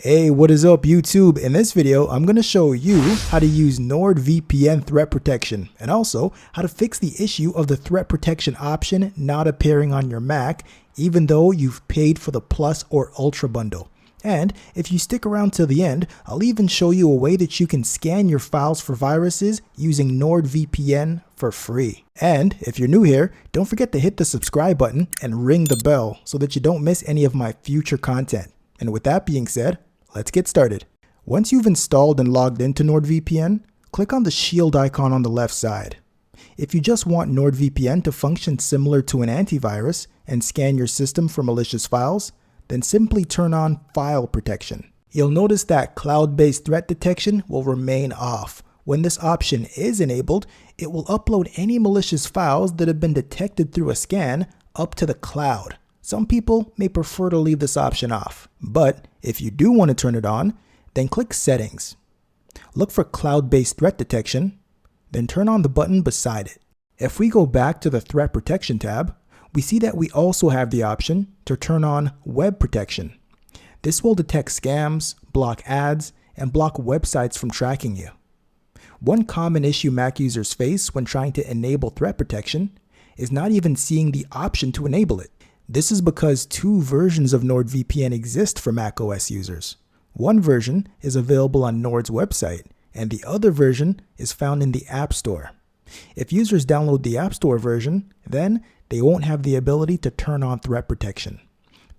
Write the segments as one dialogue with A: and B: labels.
A: Hey, what is up YouTube? In this video, I'm going to show you how to use NordVPN Threat Protection and also how to fix the issue of the threat protection option not appearing on your Mac even though you've paid for the Plus or Ultra bundle. And if you stick around till the end, I'll even show you a way that you can scan your files for viruses using NordVPN for free. And if you're new here, don't forget to hit the subscribe button and ring the bell so that you don't miss any of my future content. And with that being said, let's get started. Once you've installed and logged into NordVPN, click on the shield icon on the left side. If you just want NordVPN to function similar to an antivirus and scan your system for malicious files, then simply turn on File Protection. You'll notice that cloud-based threat detection will remain off. When this option is enabled, it will upload any malicious files that have been detected through a scan up to the cloud. Some people may prefer to leave this option off, but if you do want to turn it on, then click Settings. Look for Cloud-Based Threat Detection, then turn on the button beside it. If we go back to the Threat Protection tab, we see that we also have the option to turn on Web Protection. This will detect scams, block ads, and block websites from tracking you. One common issue Mac users face when trying to enable threat protection is not even seeing the option to enable it. This is because two versions of NordVPN exist for macOS users. One version is available on Nord's website, and the other version is found in the App Store. If users download the App Store version, then they won't have the ability to turn on threat protection.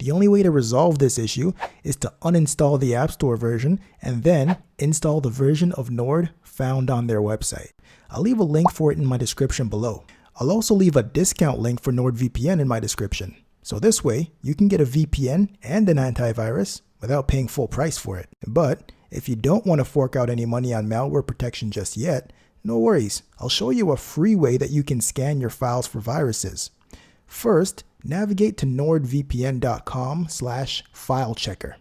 A: The only way to resolve this issue is to uninstall the App Store version and then install the version of Nord found on their website. I'll leave a link for it in my description below. I'll also leave a discount link for NordVPN in my description. So this way, you can get a VPN and an antivirus without paying full price for it. But if you don't want to fork out any money on malware protection just yet, no worries. I'll show you a free way that you can scan your files for viruses. First, navigate to nordvpn.com/filechecker.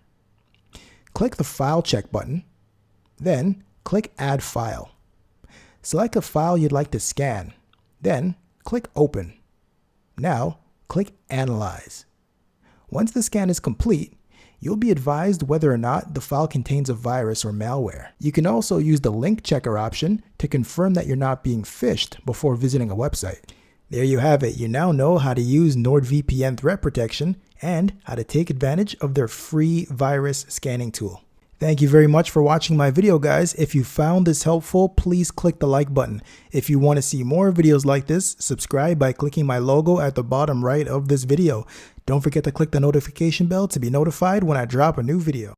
A: Click the File Check button, then click Add File. Select a file you'd like to scan, then click Open. Now, click Analyze. Once the scan is complete, you'll be advised whether or not the file contains a virus or malware. You can also use the link checker option to confirm that you're not being phished before visiting a website. There you have it. You now know how to use NordVPN Threat Protection and how to take advantage of their free virus scanning tool. Thank you very much for watching my video, guys. If you found this helpful, please click the like button. If you want to see more videos like this, subscribe by clicking my logo at the bottom right of this video. Don't forget to click the notification bell to be notified when I drop a new video.